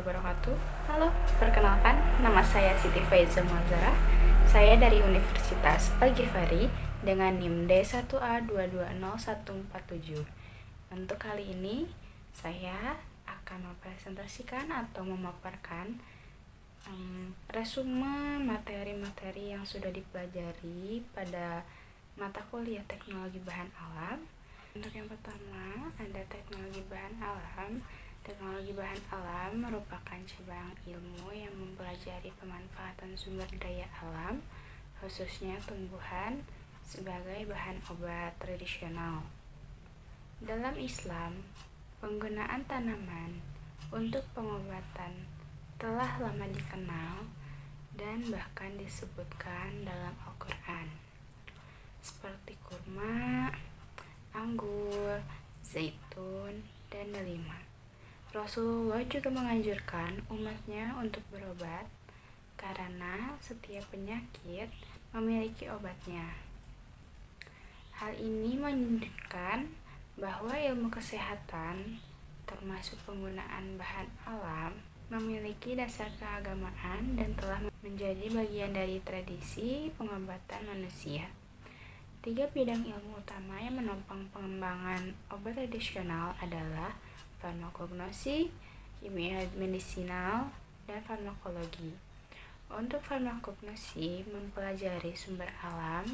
wabarakatuh. Halo, perkenalkan, nama saya Siti Faiza Mazara. Saya dari Universitas Al-Ghifari dengan NIM D1A220147. Untuk kali ini, saya akan mempresentasikan atau memaparkan resume materi-materi yang sudah dipelajari pada mata kuliah teknologi bahan alam. Untuk yang pertama, ada teknologi bahan alam. Teknologi bahan alam merupakan cabang ilmu yang mempelajari pemanfaatan sumber daya alam, khususnya tumbuhan, sebagai bahan obat tradisional. Dalam Islam, penggunaan tanaman untuk pengobatan telah lama dikenal dan bahkan disebutkan dalam Al-Quran, seperti kurma, anggur, zaitun, dan delima. Rasulullah juga menganjurkan umatnya untuk berobat karena setiap penyakit memiliki obatnya. Hal ini menunjukkan bahwa ilmu kesehatan, termasuk penggunaan bahan alam, memiliki dasar keagamaan dan telah menjadi bagian dari tradisi pengobatan manusia. 3 bidang ilmu utama yang menopang pengembangan obat tradisional adalah farmakognosi, kimia medisinal, dan farmakologi. Untuk farmakognosi mempelajari sumber alam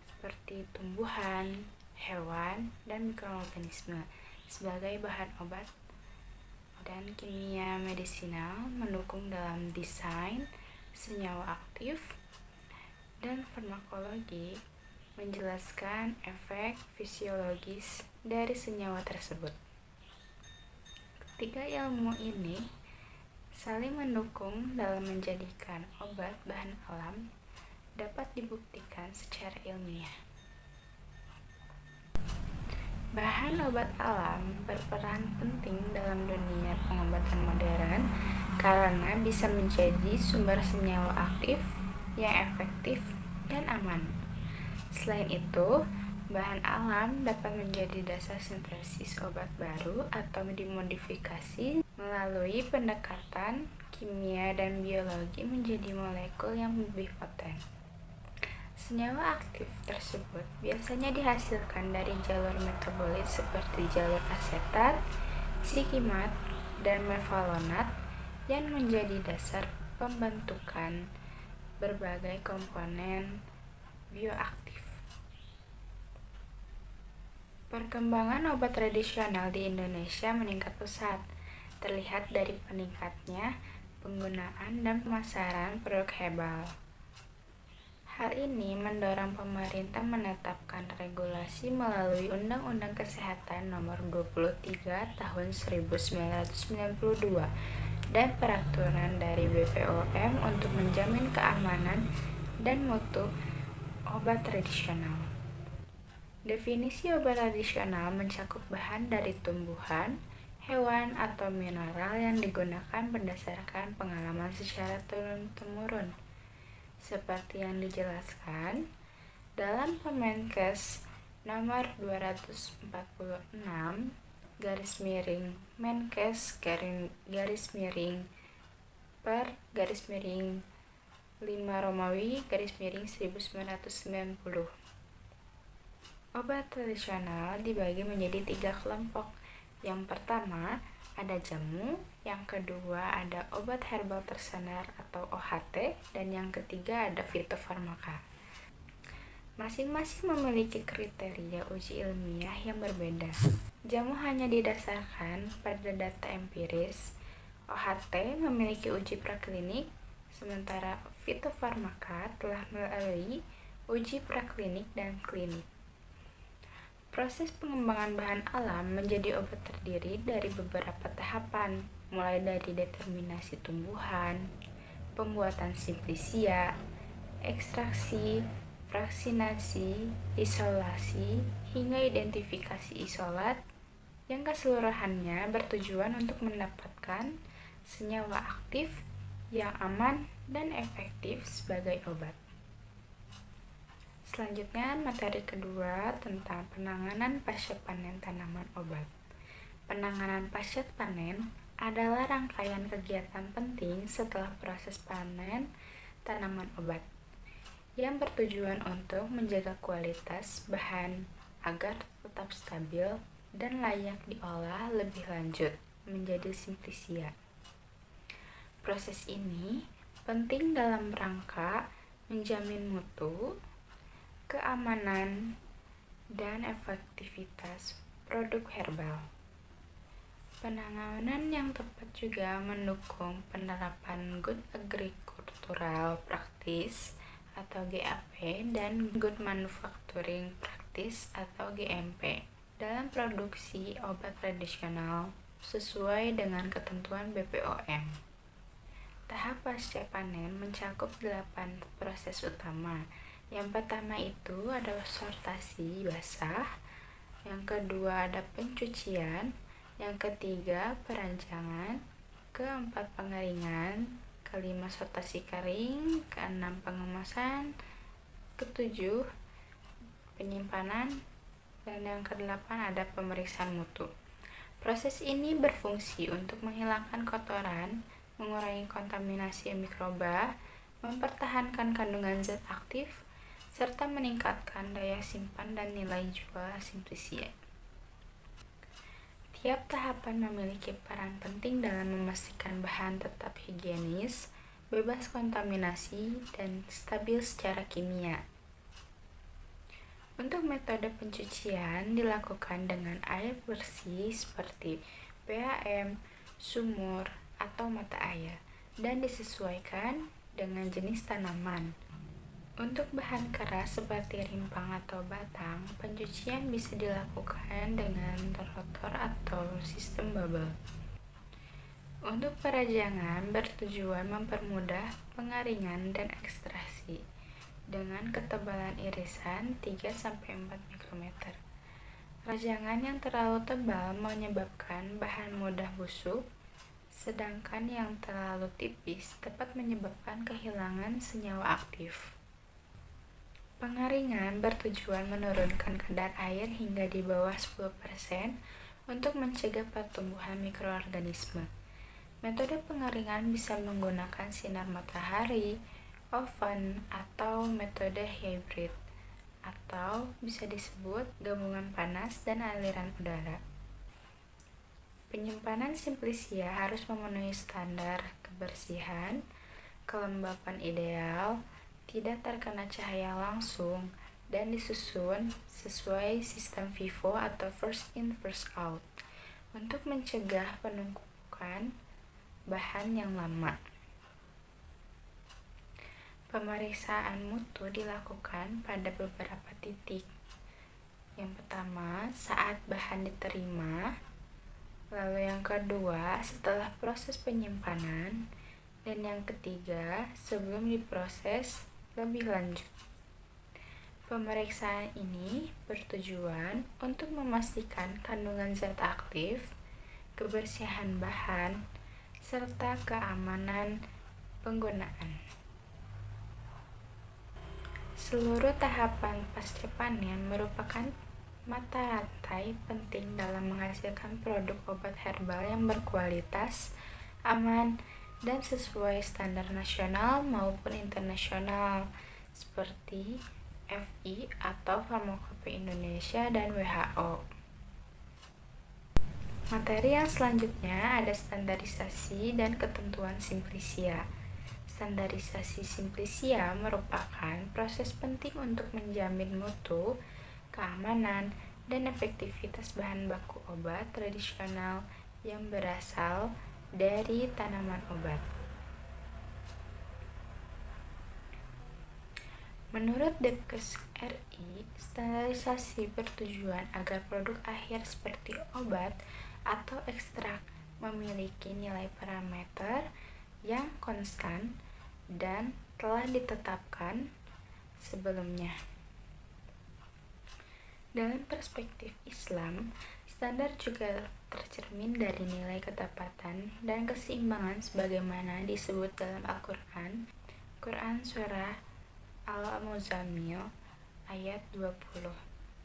seperti tumbuhan, hewan, dan mikroorganisme sebagai bahan obat, dan kimia medisinal mendukung dalam desain senyawa aktif, dan farmakologi menjelaskan efek fisiologis dari senyawa tersebut. Ketiga ilmu ini saling mendukung dalam menjadikan obat bahan alam dapat dibuktikan secara ilmiah. Bahan obat alam berperan penting dalam dunia pengobatan modern karena bisa menjadi sumber senyawa aktif yang efektif dan aman. Selain itu, bahan alam dapat menjadi dasar sintesis obat baru atau dimodifikasi melalui pendekatan kimia dan biologi menjadi molekul yang lebih poten. Senyawa aktif tersebut biasanya dihasilkan dari jalur metabolit seperti jalur asetat, sikimat, dan mevalonat yang menjadi dasar pembentukan berbagai komponen bioaktif. Perkembangan obat tradisional di Indonesia meningkat pesat, terlihat dari peningkatnya penggunaan dan pemasaran produk herbal. Hal ini mendorong pemerintah menetapkan regulasi melalui Undang-Undang Kesehatan Nomor 23 Tahun 1992 dan peraturan dari BPOM untuk menjamin keamanan dan mutu obat tradisional. Definisi obat tradisional mencakup bahan dari tumbuhan, hewan, atau mineral yang digunakan berdasarkan pengalaman secara turun-temurun, seperti yang dijelaskan dalam Permenkes nomor 246 Menkes /5 Romawi/1990. Obat tradisional dibagi menjadi 3 kelompok. Yang pertama ada jamu, yang kedua ada obat herbal tersenar atau OHT, dan yang ketiga ada fitofarmaka. Masing-masing memiliki kriteria uji ilmiah yang berbeda. Jamu hanya didasarkan pada data empiris, OHT memiliki uji praklinik, sementara fitofarmaka telah melalui uji praklinik dan klinik. Proses pengembangan bahan alam menjadi obat terdiri dari beberapa tahapan, mulai dari determinasi tumbuhan, pembuatan simplisia, ekstraksi, fraksinasi, isolasi, hingga identifikasi isolat yang keseluruhannya bertujuan untuk mendapatkan senyawa aktif yang aman dan efektif sebagai obat. Selanjutnya, materi kedua tentang penanganan pasca panen tanaman obat. Penanganan pasca panen adalah rangkaian kegiatan penting setelah proses panen tanaman obat yang bertujuan untuk menjaga kualitas bahan agar tetap stabil dan layak diolah lebih lanjut menjadi simplisia. Proses ini penting dalam rangka menjamin mutu, keamanan, dan efektivitas produk herbal. Penanganan yang tepat juga mendukung penerapan Good Agricultural Practice atau GAP dan Good Manufacturing Practice atau GMP dalam produksi obat tradisional sesuai dengan ketentuan BPOM. Tahap pasca panen mencakup 8 proses utama. Yang pertama itu adalah sortasi basah, yang kedua ada pencucian, yang ketiga perancangan, keempat pengeringan, kelima sortasi kering, keenam pengemasan, ketujuh penyimpanan, dan yang kedelapan ada pemeriksaan mutu. Proses ini berfungsi untuk menghilangkan kotoran, mengurangi kontaminasi mikroba, mempertahankan kandungan zat aktif, serta meningkatkan daya simpan dan nilai jual simplisia. Tiap tahapan memiliki peran penting dalam memastikan bahan tetap higienis, bebas kontaminasi, dan stabil secara kimia. Untuk metode pencucian dilakukan dengan air bersih seperti PAM, sumur, atau mata air, dan disesuaikan dengan jenis tanaman. Untuk bahan keras seperti rimpang atau batang, pencucian bisa dilakukan dengan rotor atau sistem bubble. Untuk perajangan bertujuan mempermudah pengaringan dan ekstraksi dengan ketebalan irisan 3-4 mikrometer. Rajangan yang terlalu tebal menyebabkan bahan mudah busuk, sedangkan yang terlalu tipis dapat menyebabkan kehilangan senyawa aktif. Pengaringan bertujuan menurunkan kadar air hingga di bawah 10% untuk mencegah pertumbuhan mikroorganisme. Metode pengaringan bisa menggunakan sinar matahari, oven, atau metode hybrid, atau bisa disebut gabungan panas dan aliran udara. Penyimpanan simplisia harus memenuhi standar kebersihan, kelembapan ideal, tidak terkena cahaya langsung, dan disusun sesuai sistem FIFO atau first in first out untuk mencegah penumpukan bahan yang lama. Pemeriksaan mutu dilakukan pada beberapa titik. Yang pertama, saat bahan diterima, lalu yang kedua setelah proses penyimpanan, dan yang ketiga sebelum diproses lebih lanjut. Pemeriksaan ini bertujuan untuk memastikan kandungan zat aktif, kebersihan bahan, serta keamanan penggunaan. Seluruh tahapan pasca panen merupakan mata rantai penting dalam menghasilkan produk obat herbal yang berkualitas, aman, dan sesuai standar nasional maupun internasional seperti FI atau Farmakope Indonesia dan WHO. Materi yang selanjutnya ada standarisasi dan ketentuan simplisia. Standarisasi simplisia merupakan proses penting untuk menjamin mutu, keamanan, dan efektivitas bahan baku obat tradisional yang berasal dari tanaman obat. Menurut Depkes RI, standarisasi bertujuan agar produk akhir seperti obat atau ekstrak memiliki nilai parameter yang konstan dan telah ditetapkan sebelumnya. Dalam perspektif Islam, standar juga tercermin dari nilai ketepatan dan keseimbangan sebagaimana disebut dalam Al-Quran, Quran Surah Al-Muzammil ayat 20,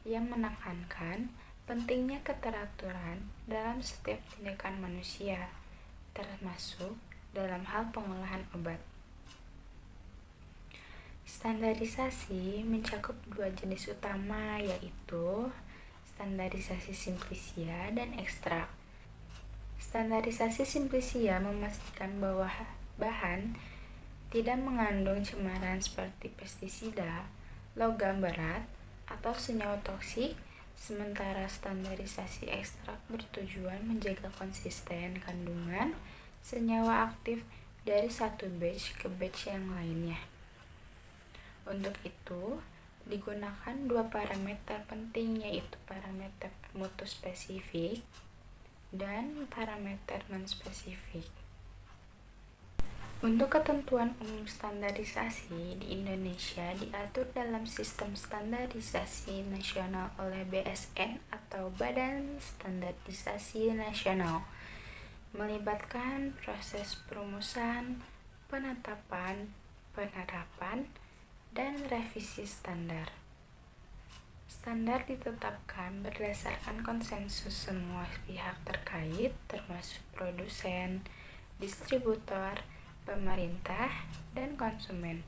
yang menekankan pentingnya keteraturan dalam setiap tindakan manusia, termasuk dalam hal pengolahan obat. Standarisasi mencakup dua jenis utama, yaitu standarisasi simplisia dan ekstrak. Standarisasi simplisia memastikan bahwa bahan tidak mengandung cemaran seperti pestisida, logam berat, atau senyawa toksik, sementara standarisasi ekstrak bertujuan menjaga konsisten kandungan senyawa aktif dari satu batch ke batch yang lainnya. Untuk itu, digunakan dua parameter penting, yaitu parameter mutu spesifik dan parameter non-spesifik. Untuk ketentuan umum standarisasi di Indonesia diatur dalam Sistem Standarisasi Nasional oleh BSN atau Badan Standarisasi Nasional, melibatkan proses perumusan, penetapan, penerapan, dan revisi standar. Standar ditetapkan berdasarkan konsensus semua pihak terkait, termasuk produsen, distributor, pemerintah, dan konsumen.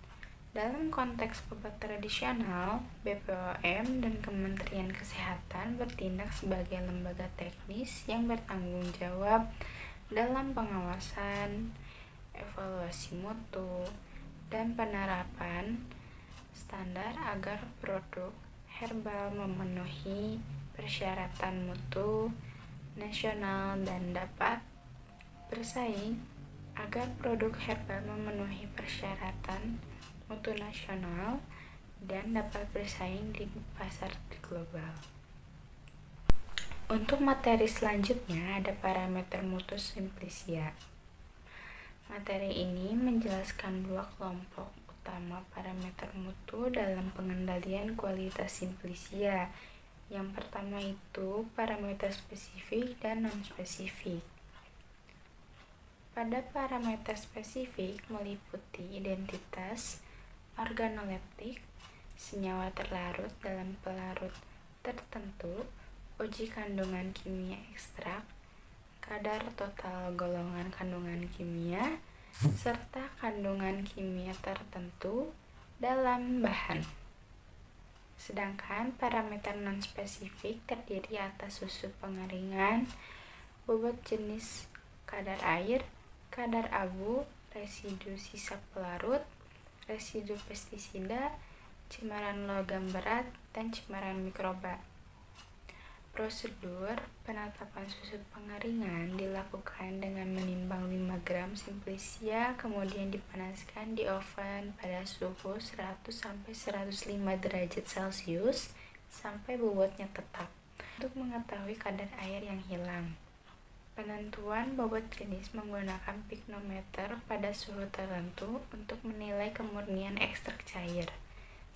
Dalam konteks obat tradisional, BPOM dan Kementerian Kesehatan bertindak sebagai lembaga teknis yang bertanggung jawab dalam pengawasan, evaluasi mutu, dan penerapan standar agar produk herbal memenuhi persyaratan mutu nasional dan dapat bersaing. Agar produk herbal memenuhi persyaratan mutu nasional dan dapat bersaing di pasar global. Untuk materi selanjutnya ada parameter mutu simplisia. Materi ini menjelaskan dua kelompok utama parameter mutu dalam pengendalian kualitas simplisia. Yang pertama itu parameter spesifik dan non-spesifik. Pada parameter spesifik meliputi identitas organoleptik, senyawa terlarut dalam pelarut tertentu, uji kandungan kimia ekstrak, kadar total golongan kandungan kimia, serta kandungan kimia tertentu dalam bahan. Sedangkan parameter non-spesifik terdiri atas susu pengeringan, bobot jenis kadar air, kadar abu, residu sisa pelarut, residu pestisida, cemaran logam berat, dan cemaran mikroba. Prosedur penetapan susu pengeringan dilakukan dengan menimbang 5 gram simplisia, kemudian dipanaskan di oven pada suhu 100-105 derajat Celcius sampai bobotnya tetap, untuk mengetahui kadar air yang hilang. Penentuan bobot jenis menggunakan piknometer pada suhu tertentu untuk menilai kemurnian ekstrak cair.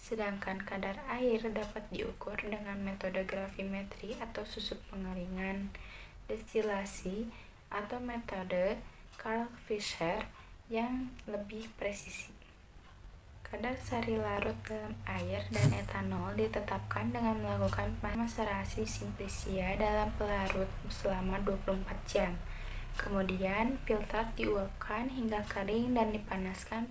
Sedangkan kadar air dapat diukur dengan metode gravimetri atau susu pengeringan, destilasi, atau metode Carl Fisher yang lebih presisi. Kadar sari larut dalam air dan etanol ditetapkan dengan melakukan maserasi simplisia dalam pelarut selama 24 jam. Kemudian filter diuapkan hingga kering dan dipanaskan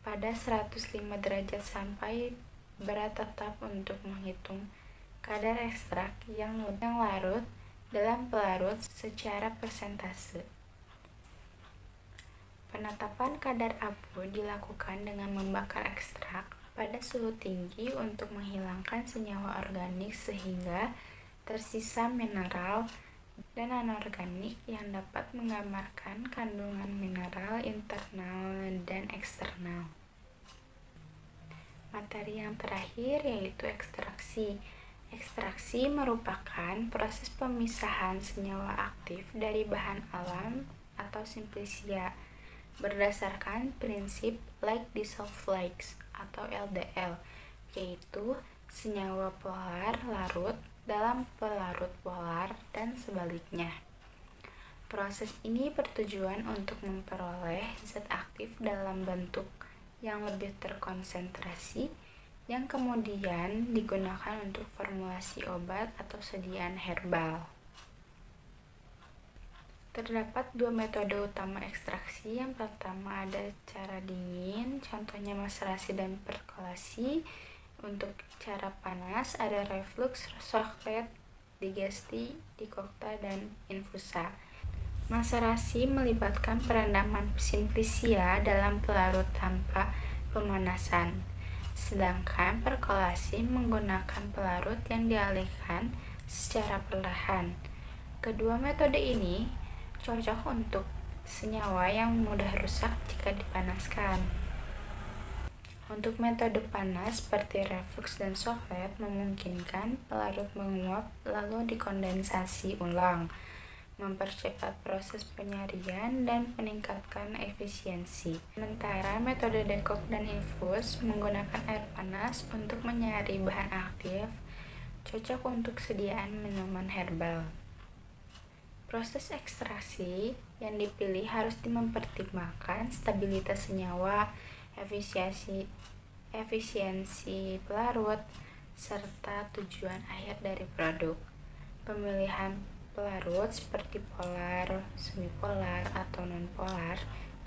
pada 105 derajat sampai berat tetap untuk menghitung kadar ekstrak yang larut dalam pelarut secara persentase. Penetapan kadar abu dilakukan dengan membakar ekstrak pada suhu tinggi untuk menghilangkan senyawa organik sehingga tersisa mineral dan anorganik yang dapat menggambarkan kandungan mineral internal dan eksternal. Materi yang terakhir yaitu ekstraksi. Ekstraksi merupakan proses pemisahan senyawa aktif dari bahan alam atau simplisia berdasarkan prinsip like dissolve likes atau LDL, yaitu senyawa polar larut dalam pelarut polar dan sebaliknya. Proses ini bertujuan untuk memperoleh zat aktif dalam bentuk yang lebih terkonsentrasi yang kemudian digunakan untuk formulasi obat atau sediaan herbal. Terdapat dua metode utama ekstraksi. Yang pertama ada cara dingin, contohnya maserasi dan perkolasi. Untuk cara panas ada reflux, soflet, digesti, dikokta, dan infusa. Maserasi melibatkan perendaman simplicia dalam pelarut tanpa pemanasan, sedangkan perkolasi menggunakan pelarut yang dialihkan secara perlahan. Kedua metode ini cocok untuk senyawa yang mudah rusak jika dipanaskan. Untuk metode panas seperti reflux dan soflet memungkinkan pelarut menguap lalu dikondensasi ulang, mempercepat proses penyarian dan meningkatkan efisiensi. Sementara metode dekok dan infus menggunakan air panas untuk menyari bahan aktif, cocok untuk sediaan minuman herbal. Proses ekstraksi yang dipilih harus mempertimbangkan stabilitas senyawa, efisiensi pelarut, serta tujuan akhir dari produk. Pemilihan pelarut seperti polar, semipolar, atau nonpolar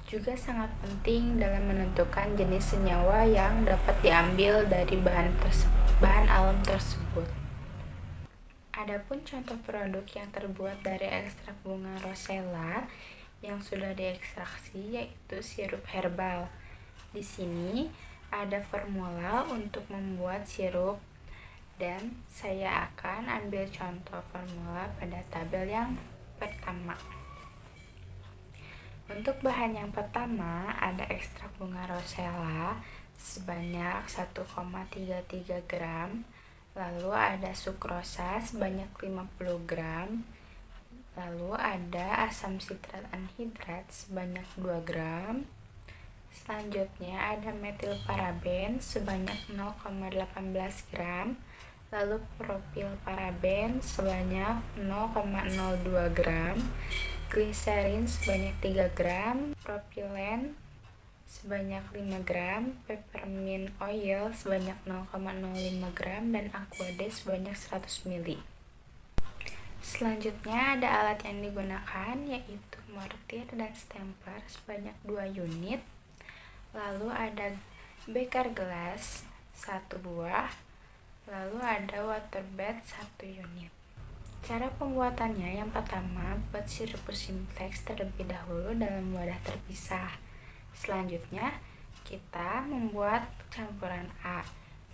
juga sangat penting dalam menentukan jenis senyawa yang dapat diambil dari bahan alam tersebut. Adapun contoh produk yang terbuat dari ekstrak bunga rosella yang sudah diekstraksi yaitu sirup herbal. Di sini ada formula untuk membuat sirup dan saya akan ambil contoh formula pada tabel yang pertama. Untuk bahan yang pertama ada ekstrak bunga rosella sebanyak 1,33 gram, lalu ada sukrosa sebanyak 50 gram, lalu ada asam sitrat anhidrat sebanyak 2 gram. Selanjutnya ada metil paraben sebanyak 0,18 gram, lalu propil paraben sebanyak 0,02 gram, gliserin sebanyak 3 gram, propilen sebanyak 5 gram, peppermint oil sebanyak 0,05 gram, dan aquade sebanyak 100 ml. Selanjutnya ada alat yang digunakan yaitu mortir dan stempler sebanyak 2 unit, lalu ada beker gelas 1 buah, lalu ada water bed 1 unit. Cara pembuatannya yang pertama, buat sirup simplex terlebih dahulu dalam wadah terpisah. Selanjutnya kita membuat campuran A,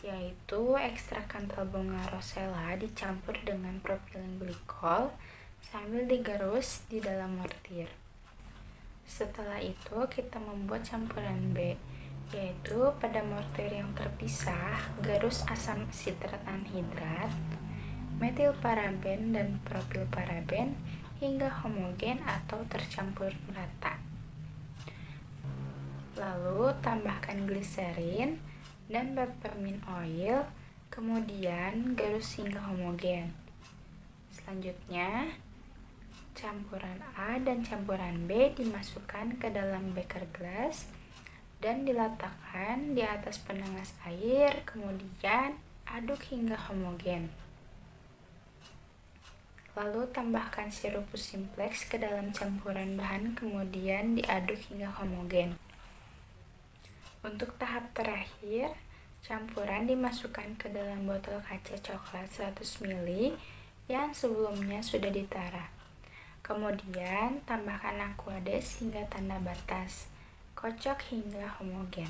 yaitu ekstrak kental bunga rosella dicampur dengan propileng glikol sambil digerus di dalam mortir. Setelah itu kita membuat campuran B, yaitu pada mortir yang terpisah gerus asam sitrat anhidrat, metil paraben dan propil paraben hingga homogen atau tercampur merata. Lalu tambahkan gliserin dan peppermint oil, kemudian gerus hingga homogen. Selanjutnya campuran A dan campuran B dimasukkan ke dalam beker gelas dan diletakkan di atas penanas air, kemudian aduk hingga homogen. Lalu tambahkan sirup simplex ke dalam campuran bahan, kemudian diaduk hingga homogen. Untuk tahap terakhir, campuran dimasukkan ke dalam botol kaca coklat 100 ml yang sebelumnya sudah ditara. Kemudian tambahkan aquade hingga tanda batas. Kocok hingga homogen.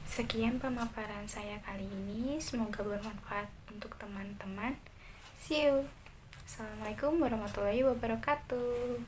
Sekian pemaparan saya kali ini, semoga bermanfaat untuk teman-teman. See you. Assalamualaikum warahmatullahi wabarakatuh.